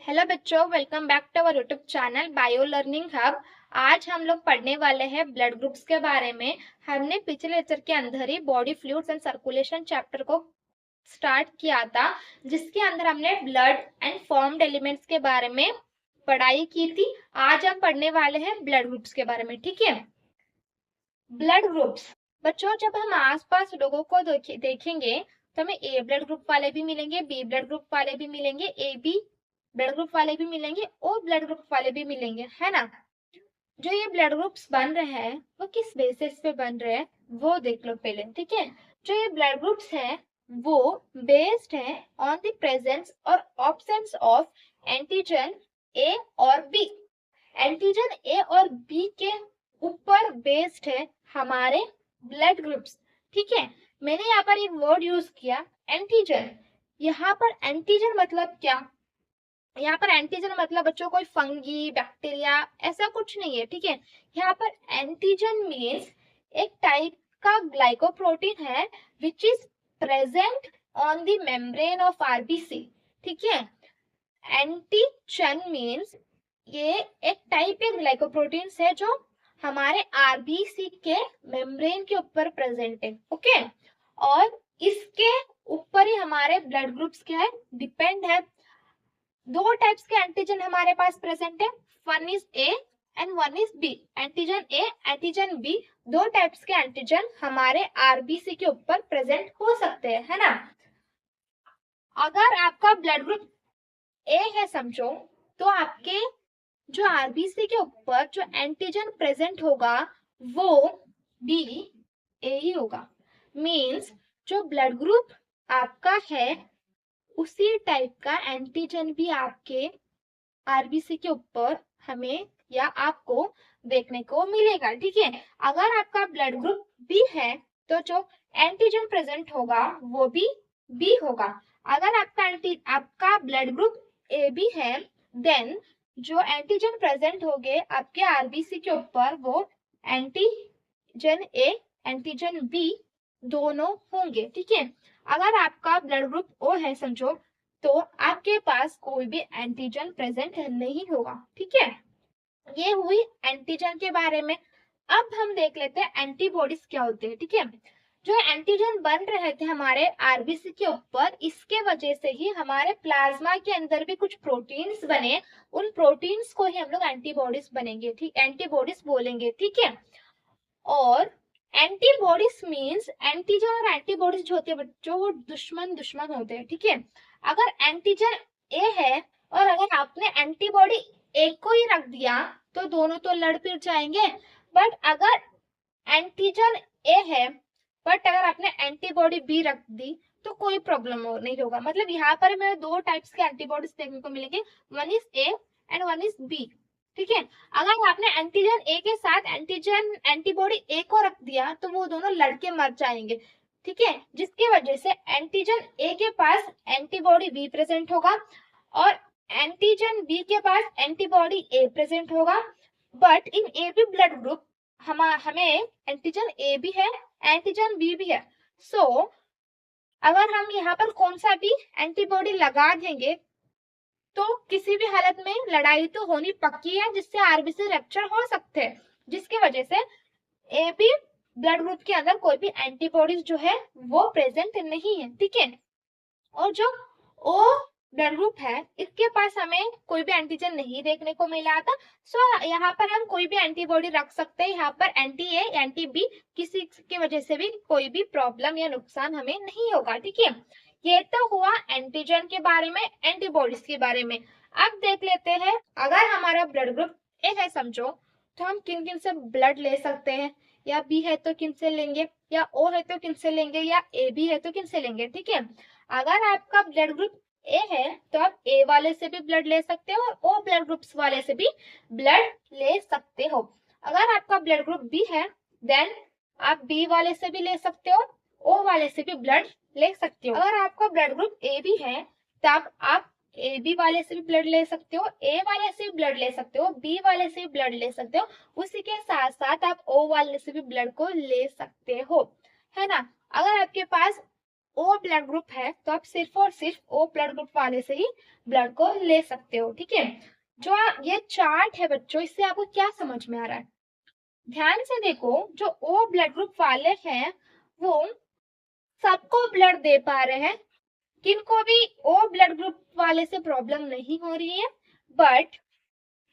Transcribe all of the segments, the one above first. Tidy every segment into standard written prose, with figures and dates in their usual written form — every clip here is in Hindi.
हेलो बच्चों, welcome back to our YouTube channel bio learning hub. आज हम लोग पढ़ने वाले हैं ब्लड ग्रुप्स के बारे में। हमने पिछले लेक्चर के अंदर ही body fluids and circulation chapter को स्टार्ट किया था, जिसके अंदर हमने ब्लड एंड फॉर्म्ड एलिमेंट्स के बारे में पढ़ाई की थी। आज हम पढ़ने वाले हैं ब्लड ग्रुप्स के बारे में। ठीक है, ब्लड ग्रुप्स बच्चों, जब हम आसपास लोगों को देखेंगे तो हमें ए ब्लड ग्रुप वाले भी मिलेंगे, बी ब्लड ग्रुप वाले भी मिलेंगे, ए बी ब्लड ग्रुप वाले भी मिलेंगे, ओ ब्लड ग्रुप वाले भी मिलेंगे, है ना। जो ये ब्लड ग्रुप्स बन रहे हैं वो किस बेसिस पे बन रहे हैं वो देख लो पहले। ठीक है, जो ये ब्लड ग्रुप्स हैं वो बेस्ड है ऑन द प्रेजेंस और ऑब्सेंस ऑफ एंटीजन ए और बी। एंटीजन ए और बी के ऊपर बेस्ड है हमारे ब्लड ग्रुप्स। ठीक है, मैंने यहाँ पर एक वर्ड यूज किया एंटीजन। यहाँ पर एंटीजन मतलब क्या? यहाँ पर एंटीजन मतलब बच्चों कोई फंगी बैक्टीरिया ऐसा कुछ नहीं है। ठीक है, यहाँ पर एंटीजन मीन्स एक टाइप का ग्लाइकोप्रोटीन है which is present on the membrane of RBC. ठीक है, एंटीजन मीन्स ये एक टाइप के ग्लाइकोप्रोटीन है जो हमारे आरबीसी के मेम्ब्रेन के ऊपर प्रेजेंट है। ओके, और इसके ऊपर ही हमारे ब्लड ग्रुप्स क्या है, डिपेंड है। दो टाइप्स के एंटीजन हमारे पास प्रेजेंट है, one is A and one is B. Antigen A, antigen B, दो टाइप्स के एंटीजन हमारे आरबीसी के ऊपर प्रेजेंट हो सकते हैं, है ना। अगर आपका ब्लड ग्रुप ए है समझो, तो आपके जो आरबीसी के ऊपर जो एंटीजन प्रेजेंट होगा वो बी ए ही होगा। मींस जो ब्लड ग्रुप आपका है उसी टाइप का एंटीजन भी आपके आरबीसी के ऊपर हमें या आपको देखने को मिलेगा। ठीक है, अगर आपका ब्लड ग्रुप बी है तो जो एंटीजन प्रेजेंट होगा वो भी बी होगा। अगर आपका ब्लड ग्रुप ए बी है देन जो एंटीजन प्रेजेंट होंगे आपके आरबीसी के ऊपर वो एंटीजन ए एंटीजन बी दोनों होंगे। ठीक है, अगर आपका ब्लड ग्रुप ओ है समझो, तो आपके पास कोई भी एंटीजन प्रेजेंट नहीं होगा। ठीक है, ये हुई एंटीजन के बारे में। अब हम देख लेते हैं एंटीबॉडीज क्या होते हैं। ठीक है, जो एंटीजन बन रहे थे हमारे आरबीसी के ऊपर, इसके वजह से ही हमारे प्लाज्मा के अंदर भी कुछ प्रोटीन्स बने। उन प्रोटीन्स को ही हम लोग एंटीबॉडीज बनेंगे, ठीक, एंटीबॉडीज बोलेंगे। ठीक है, और एंटीबॉडीज मींस एंटीजन और एंटीबॉडीज जो होते हैं बच्चों वो दुश्मन दुश्मन होते हैं। ठीक है, अगर एंटीजन ए है और अगर आपने एंटीबॉडी ए को ही रख दिया तो दोनों तो लड़ फिर जाएंगे। बट अगर एंटीजन ए है बट अगर आपने एंटीबॉडी बी रख दी तो कोई प्रॉब्लम नहीं होगा। मतलब यहाँ पर हमें दो टाइप्स के एंटीबॉडीज देखने को मिलेंगे, one is A and one is B. ठीक है, अगर आपने एंटीजन ए के साथ एंटीबॉडी ए को रख दिया तो वो दोनों लड़के मर जाएंगे। ठीक है, जिसकी वजह से एंटीजन ए के पास एंटीबॉडी बी प्रेजेंट होगा और एंटीजन बी के पास एंटीबॉडी ए प्रेजेंट होगा। But in A B blood group हमें एंटीजन ए भी है एंटीजन बी भी है। सो अगर हम यहाँ पर कौन सा भी एंटीबॉडी लगा देंगे तो किसी भी हालत में लड़ाई तो होनी पक्की है, जिससे आरबीसी रप्चर हो सकते हैं, जिसकी वजह से ए बी ब्लड ग्रुप के अंदर कोई भी एंटीबॉडीज जो है वो प्रेजेंट नहीं है। ठीक है, और जो ओ ब्लड ग्रुप है इसके पास हमें कोई भी एंटीजन नहीं देखने को मिला था। सो यहाँ पर हम कोई भी एंटीबॉडी रख सकते हैं। यहाँ पर एंटी ए एंटी बी किसी की वजह से भी कोई भी प्रॉब्लम या नुकसान हमें नहीं होगा। ठीक है, ये तो हुआ एंटीजन के बारे में, एंटीबॉडीज के बारे में। अब देख लेते हैं अगर हमारा ब्लड ग्रुप ए है समझो, तो हम किन किन से ब्लड ले सकते हैं, या बी है तो किन से लेंगे, या ओ है तो किन से लेंगे, या ए बी है तो किन से लेंगे। ठीक है, अगर आपका ब्लड ग्रुप ए है तो आप ए वाले से भी ब्लड ले सकते हो और ओ ब्लड ग्रुप्स वाले से भी ब्लड ले सकते हो। अगर आपका ब्लड ग्रुप बी है देन आप बी वाले से भी ले सकते हो, ओ वाले से भी ब्लड ले सकते हो। अगर आपका ब्लड ग्रुप ए बी है तब आप ए बी वाले से भी ब्लड ले सकते हो, ए वाले से भी ब्लड ले सकते हो, बी वाले से भी ब्लड ले सकते हो, उसी के साथ साथ आप ओ वाले से भी ब्लड को ले सकते हो, है ना। अगर आपके पास ओ ब्लड ग्रुप है तो आप सिर्फ और सिर्फ ओ ब्लड ग्रुप वाले से ही ब्लड को ले सकते हो, ठीक है। जो ये चार्ट है बच्चों, इससे आपको क्या समझ में आ रहा है? ध्यान से देखो, जो ओ ब्लड ग्रुप वाले हैं वो सबको ब्लड दे पा रहे हैं, किनको भी ओ ब्लड ग्रुप वाले से प्रॉब्लम नहीं हो रही है, बट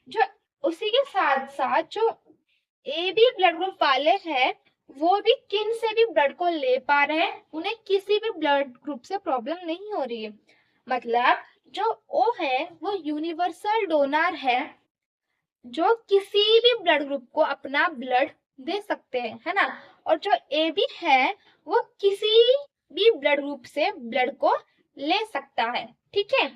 जो उसी के साथ साथ जो ए बी ब्लड ग्रुप वाले हैं वो भी किन से भी ब्लड को ले पा रहे हैं, उन्हें किसी भी ब्लड ग्रुप से प्रॉब्लम नहीं हो रही है। मतलब जो ओ है वो यूनिवर्सल डोनर है, जो किसी भी ब्लड ग्रुप को अपना ब्लड दे सकते हैं, है ना। और जो ए बी है वो किसी भी ब्लड ग्रुप से ब्लड को ले सकता है, ठीक है।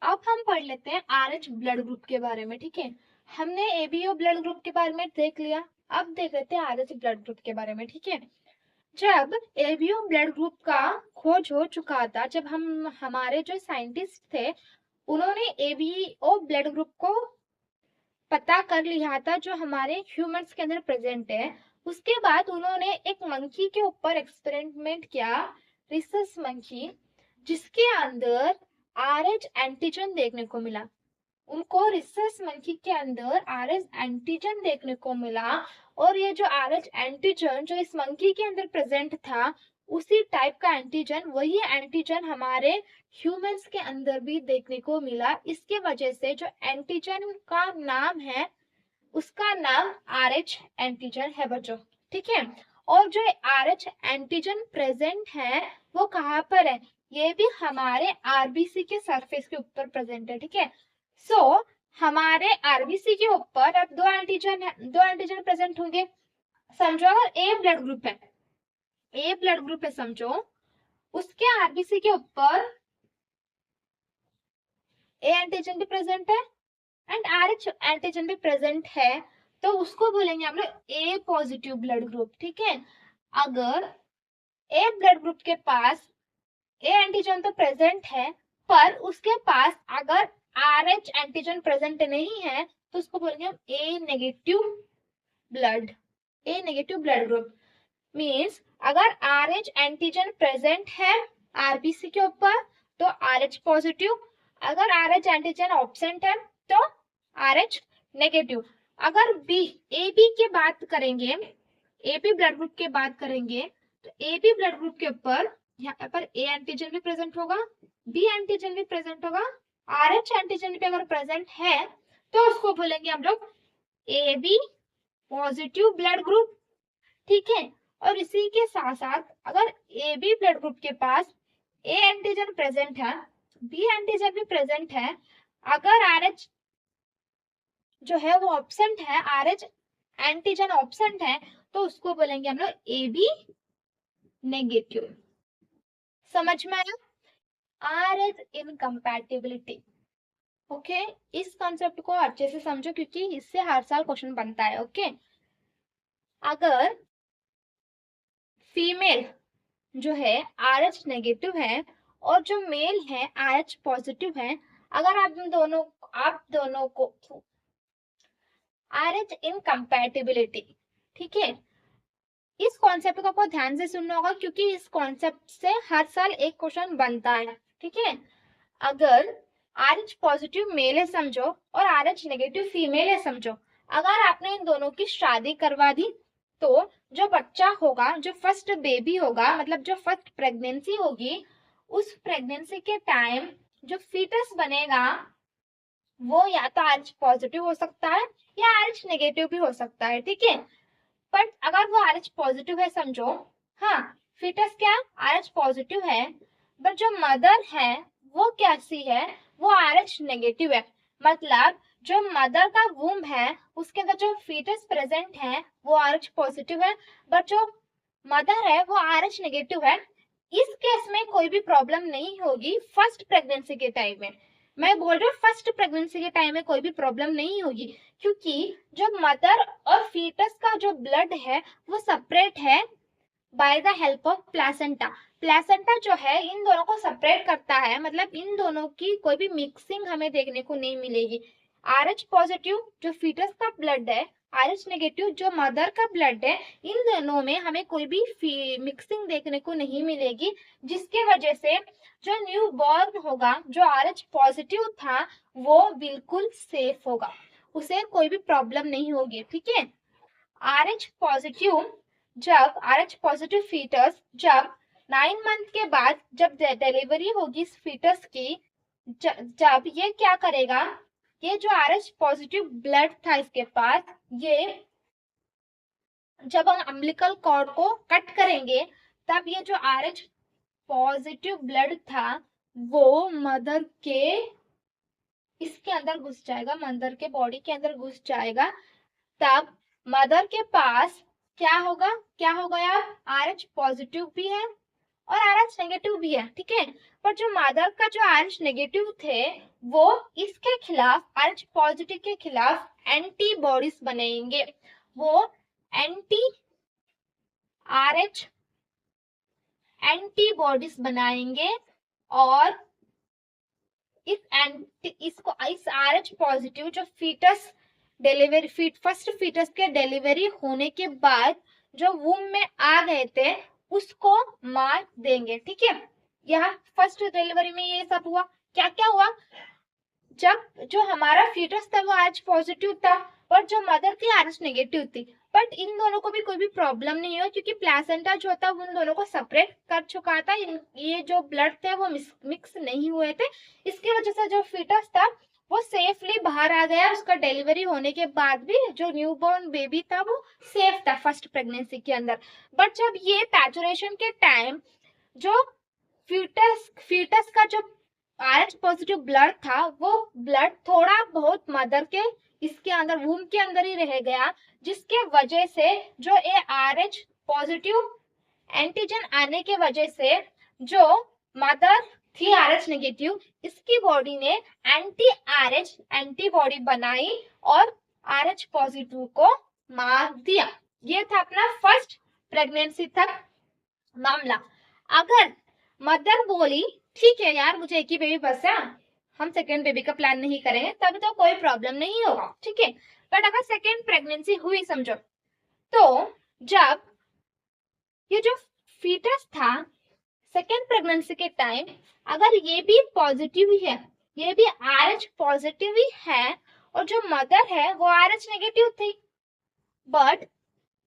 अब हम पढ़ लेते हैं आर एच ब्लड ग्रुप के बारे में, ठीक है। हमने एबीओ ब्लड ग्रुप के बारे में देख लिया, अब देख लेते हैं आर एच ब्लड ग्रुप के बारे में, ठीक है। जब एबीओ ब्लड ग्रुप का खोज हो चुका था, जब हमारे जो साइंटिस्ट थे उन्होंने एबीओ ब्लड ग्रुप को पता कर लिया था जो हमारे ह्यूमंस के अंदर प्रेजेंट है, उसके बाद उन्होंने एक मंकी के ऊपर एक्सपेरिमेंट किया, रिसस मंकी, जिसके अंदर आरएच एंटीजन देखने को मिला। उनको रिसस मंकी के अंदर आरएच एंटीजन देखने को मिला, और ये जो आरएच एंटीजन जो इस मंकी के अंदर प्रेजेंट था, उसी टाइप का एंटीजन, वही एंटीजन हमारे ह्यूमंस के अंदर भी देखने को मिला। इसके वजह से जो एंटीजन का नाम है उसका नाम आरएच एंटीजन है बच्चों, ठीक है। और जो आरएच एंटीजन प्रेजेंट है वो कहाँ पर है? ये भी हमारे आरबीसी के सरफेस के ऊपर प्रेजेंट है, ठीक है। सो हमारे आरबीसी के ऊपर अब दो एंटीजन प्रेजेंट होंगे। समझो अगर ए ब्लड ग्रुप है, ए ब्लड ग्रुप है समझो, उसके आरबीसी के ऊपर ए एंटीजन भी प्रेजेंट है एंड आरएच एंटीजन भी प्रेजेंट है, तो उसको बोलेंगे हम लोग ए पॉजिटिव ब्लड ग्रुप, ठीक है। अगर ए ब्लड ग्रुप के पास ए एंटीजन तो प्रेजेंट है, पर उसके पास अगर आरएच एंटीजन प्रेजेंट नहीं है तो उसको बोलेंगे हम ए नेगेटिव ब्लड, ए नेगेटिव ब्लड ग्रुप। मीन्स अगर आरएच एंटीजन प्रेजेंट है आरबीसी के ऊपर तो आरएच पॉजिटिव, अगर आरएच एंटीजन ऑब्सेंट है तो आरएच नेगेटिव। अगर बी ए बी की बात करेंगे, ए बी ब्लड ग्रुप की बात करेंगे, तो ए बी ब्लड ग्रुप के ऊपर यहाँ पर ए एंटीजन भी प्रेजेंट होगा, बी एंटीजन भी प्रेजेंट होगा, आरएच एंटीजन भी अगर प्रेजेंट है तो उसको बोलेंगे हम लोग A B positive blood group, ठीक है। और इसी के साथ साथ अगर ए बी ब्लड ग्रुप के पास ए एंटीजन प्रेजेंट है, बी एंटीजन भी प्रेजेंट है, अगर आरएच जो है वो ऑब्सेंट है, आरएच एंटीजन ऑब्सेंट है, तो उसको बोलेंगे हम लोग ए बी नेगेटिव। समझ में आया? RH incompatibility, okay. इस कॉन्सेप्ट को अच्छे से समझो क्योंकि इससे हर साल क्वेश्चन बनता है, ओके। अगर फीमेल जो है आरएच नेगेटिव है और जो मेल है आरएच पॉजिटिव है, अगर आप दोनों को आरएच इनकम्पैटिबिलिटी, ठीक है। इस कॉन्सेप्ट को आपको ध्यान से सुनना होगा क्योंकि इस कॉन्सेप्ट से हर साल एक क्वेश्चन बनता है, ठीक है। अगर आरएच पॉजिटिव मेल है समझो और आरएच नेगेटिव फीमेल है समझो, अगर आपने इन दोनों की शादी करवा दी तो जो बच्चा होगा, जो फर्स्ट बेबी होगा, मतलब जो फर्स्ट प्रेगनेंसी होगी, उस प्रेगनेंसी के टाइम जो फीटस बनेगा वो या तो आरएच पॉजिटिव हो सकता है या आरएच नेगेटिव भी हो सकता है, ठीक है। बट अगर वो आरएच पॉजिटिव है समझो, हाँ फीटस क्या आरएच पॉजिटिव है, बट जो मदर है वो कैसी है, वो आरएच नेगेटिव है। मतलब जो मदर का वूम्ब है उसके अंदर जो फीटस प्रेजेंट है वो आरएच पॉजिटिव है, बट जो मदर है वो आरएच नेगेटिव है। इस केस में कोई भी प्रॉब्लम नहीं होगी फर्स्ट प्रेगनेंसी के टाइम में। मैं बोल रही हूँ फर्स्ट प्रेगनेंसी के टाइम में कोई भी प्रॉब्लम नहीं होगी क्योंकि जो मदर और फीटस का जो ब्लड है वो सेपरेट है by the help of placenta. Placenta जो है इन दोनों को सेपरेट करता है, मतलब इन दोनों की कोई भी मिक्सिंग हमें देखने को नहीं मिलेगी। आरएच पॉजिटिव जो फीटस का ब्लड है RH नेगेटिव जो मदर का ब्लड है, इन दोनों में हमें कोई भी मिक्सिंग देखने को नहीं मिलेगी, जिसके वजह से जो न्यू बॉर्न होगा, जो RH पॉजिटिव था, वो बिल्कुल सेफ होगा, उसे कोई भी प्रॉब्लम नहीं होगी। ठीक है। RH पॉजिटिव फीटस जब 9 मंथ के बाद जब डिलीवरी होगी इस फीटस की, जब ये क्या करेगा, ये जो RH पॉजिटिव ब्लड था इसके पास, ये जब हम अम्बिलिकल कॉर्ड को कट करेंगे, तब ये जो RH पॉजिटिव ब्लड था वो मदर के इसके अंदर घुस जाएगा, मदर के बॉडी के अंदर घुस जाएगा। तब मदर के पास क्या होगा, क्या हो गया, RH पॉजिटिव भी है और RH नेगेटिव भी है। ठीक है। पर जो मदर का जो RH नेगेटिव थे, वो इसके खिलाफ, RH पॉजिटिव के खिलाफ एंटीबॉडीज बनेंगे। वो RH एंटीबॉडीज बनाएंगे और इस RH पॉजिटिव जो फीटस डिलीवरी फर्स्ट फीटस के डिलीवरी होने के बाद जो वूम में आ गए थे, उसको मार देंगे। ठीक है। यहाँ फर्स्ट डिलीवरी में ये सब हुआ। क्या क्या हुआ, जब जो हमारा फीटस था वो RH पॉजिटिव था और जो मदर थी RH नेगेटिव थी, बट इन दोनों को भी कोई भी प्रॉब्लम नहीं हुआ, क्योंकि प्लेसेंटा जो था उन दोनों को सेपरेट कर चुका था। ये जो ब्लड थे वो मिक्स नहीं हुए थे, इसकी वजह से जो फीटस था वो सेफली बाहर आ गया। उसका डिलीवरी होने के बाद भी जो न्यूबॉर्न बेबी था वो सेफ था फर्स्ट प्रेगनेंसी के अंदर। बट जब ये पैचुरेशन के टाइम जो फीटस का जो RH पॉजिटिव ब्लड था, वो ब्लड थोड़ा बहुत मदर के इसके अंदर वूम के अंदर ही रह गया, जिसके वजह से जो ये RH पॉजिटिव एंटीजन आने के वजह से जो मदर थी RH नेगेटिव, इसकी बॉडी ने RH एंटीबॉडी बनाई और RH पॉजिटिव को मार दिया। ये था अपना फर्स्ट प्रेगनेंसी तक मामला। अगर मदर बोली ठीक है यार, मुझे एक ही बेबी बस है, हम सेकेंड बेबी का प्लान नहीं करेंगे, तब तो कोई प्रॉब्लम नहीं होगा। ठीक है। बट अगर सेकेंड प्रेगनेंसी हुई समझो, तो जब ये जो फीटस था सेकेंड प्रेगनेंसी के टाइम, अगर ये भी पॉजिटिव ही है, ये भी RH पॉजिटिव ही है, और जो मदर है वो RH नेगेटिव थी, बट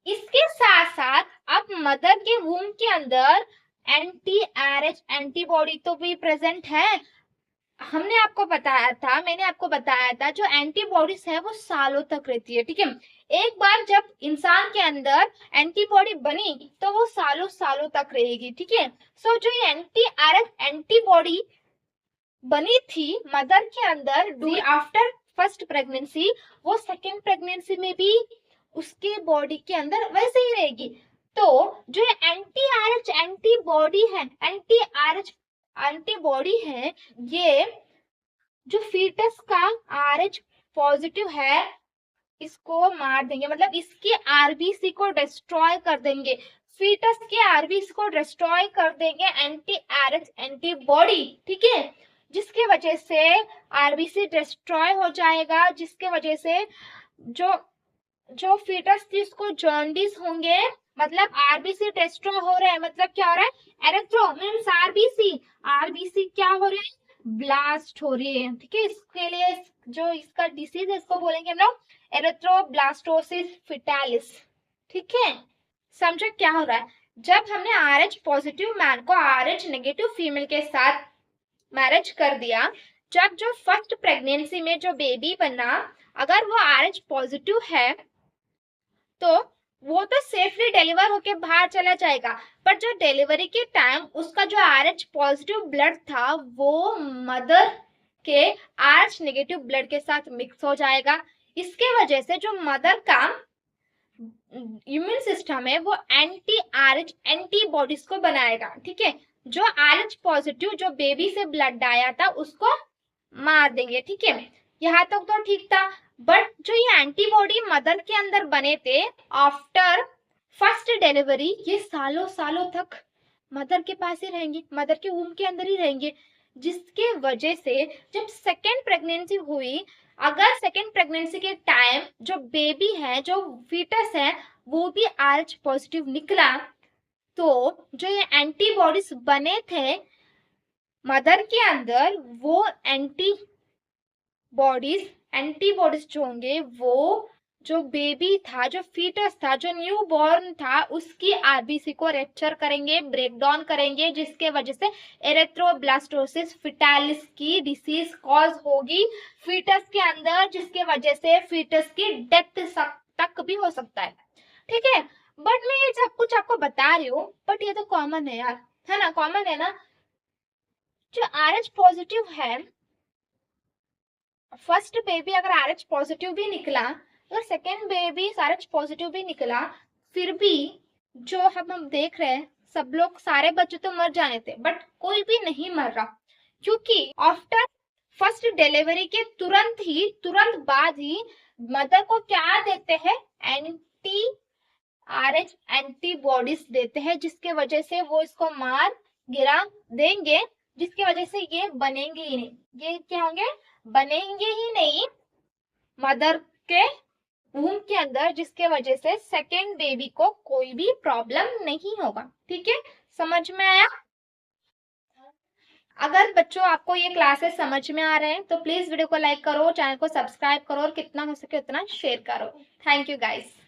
इसके साथ साथ अब मदर के वूम के अंदर RH एंटीबॉडी तो भी प्रेजेंट है। मैंने आपको बताया था जो एंटीबॉडीज है वो सालों तक रहती है। ठीक है। एक बार जब इंसान के अंदर एंटीबॉडी बनी तो वो सालों सालों तक रहेगी। ठीक है। सो जो RH एंटीबॉडी बनी थी मदर के अंदर आफ्टर फर्स्ट प्रेगनेंसी, वो सेकेंड प्रेगनेंसी में भी उसके बॉडी के अंदर वैसे ही रहेगी। तो जो RH एंटीबॉडी है, ये जो फीटस का RH पॉजिटिव है इसको मार देंगे, मतलब इसकी RBC को डिस्ट्रॉय कर देंगे, फीटस के RBC को डिस्ट्रॉय कर देंगे RH एंटीबॉडी। ठीक है। जिसकी वजह से RBC डिस्ट्रॉय हो जाएगा, जिसके वजह से जो फीटस थी उसको जॉन्डिस होंगे, मतलब RBC डिस्ट्रॉय हो रहा है, मतलब क्या हो रहा है, एरेथ्रो मींस RBC क्या हो रहे हैं, ब्लास्ट हो रही है। ठीक है। इसके लिए जो इसका डिसीज है इसको बोलेंगे हम लोग एरेथ्रोब्लास्टोसिस फिटालिस। ठीक है। समझो क्या हो रहा है, जब हमने RH पॉजिटिव मैन को RH नेगेटिव फीमेल के साथ मैरिज कर दिया, जब जो फर्स्ट प्रेगनेंसी में जो बेबी बना अगर वो RH पॉजिटिव है तो वो तो सेफली डिलीवर होके बाहर चला जाएगा, पर जो डिलीवरी के टाइम उसका जो RH पॉजिटिव ब्लड था वो मदर के RH नेगेटिव ब्लड के साथ मिक्स हो जाएगा। इसके वजह से जो मदर का इम्यून सिस्टम है वो RH एंटीबॉडीज को बनाएगा। ठीक है। जो RH पॉजिटिव जो बेबी से ब्लड आया था उसको मार देंगे। ठीक है। यहाँ तक तो ठीक था, बट जो ये एंटीबॉडी मदर के अंदर बने थे आफ्टर फर्स्ट डिलीवरी, ये सालों सालों तक मदर के पास ही रहेंगे, मदर के वूम के अंदर ही रहेंगे, जिसके वजह से जब सेकेंड प्रेगनेंसी हुई अगर सेकेंड प्रेगनेंसी के टाइम जो बेबी है, जो फीटस है, वो भी RH पॉजिटिव निकला, तो जो ये एंटीबॉडीज बने थे मदर के अंदर, वो एंटीबॉडीज जो होंगे वो जो बेबी था, जो फीटस था, जो न्यू बॉर्न था, उसकी आरबीसी को रैप्चर करेंगे, ब्रेक डाउन करेंगे, जिसके वजह से एरिथ्रोब्लास्टोसिस फिटालिस की डिसीज कॉज होगी फीटस के अंदर, जिसके वजह से फीटस की डेथ तक भी हो सकता है। ठीक है, बट मैं ये सब कुछ आपको बता रही हूँ, बट ये तो कॉमन है यार, है ना, कॉमन है ना। जो RH पॉजिटिव है, फर्स्ट बेबी अगर RH पॉजिटिव भी निकला, अगर सेकेंड बेबी RH पॉजिटिव भी निकला, फिर भी जो हम देख रहे हैं, सब लोग, सारे बच्चे तो मर जाने थे, बट कोई भी नहीं मर रहा, क्योंकि आफ्टर फर्स्ट डिलीवरी के तुरंत बाद ही मदर को क्या देते हैं, एंटी RH एंटीबॉडीज देते हैं, जिसके वजह से वो इसको मार गिरा देंगे, जिसकी वजह से ये बनेंगे ही नहीं, ये क्या होंगे, बनेंगे ही नहीं मदर के वूम के अंदर, जिसके वजह से सेकेंड बेबी को कोई भी प्रॉब्लम नहीं होगा। ठीक है, समझ में आया? अगर बच्चों आपको ये क्लासेस समझ में आ रहे हैं तो प्लीज वीडियो को लाइक करो, चैनल को सब्सक्राइब करो और कितना हो सके उतना शेयर करो। Thank you guys.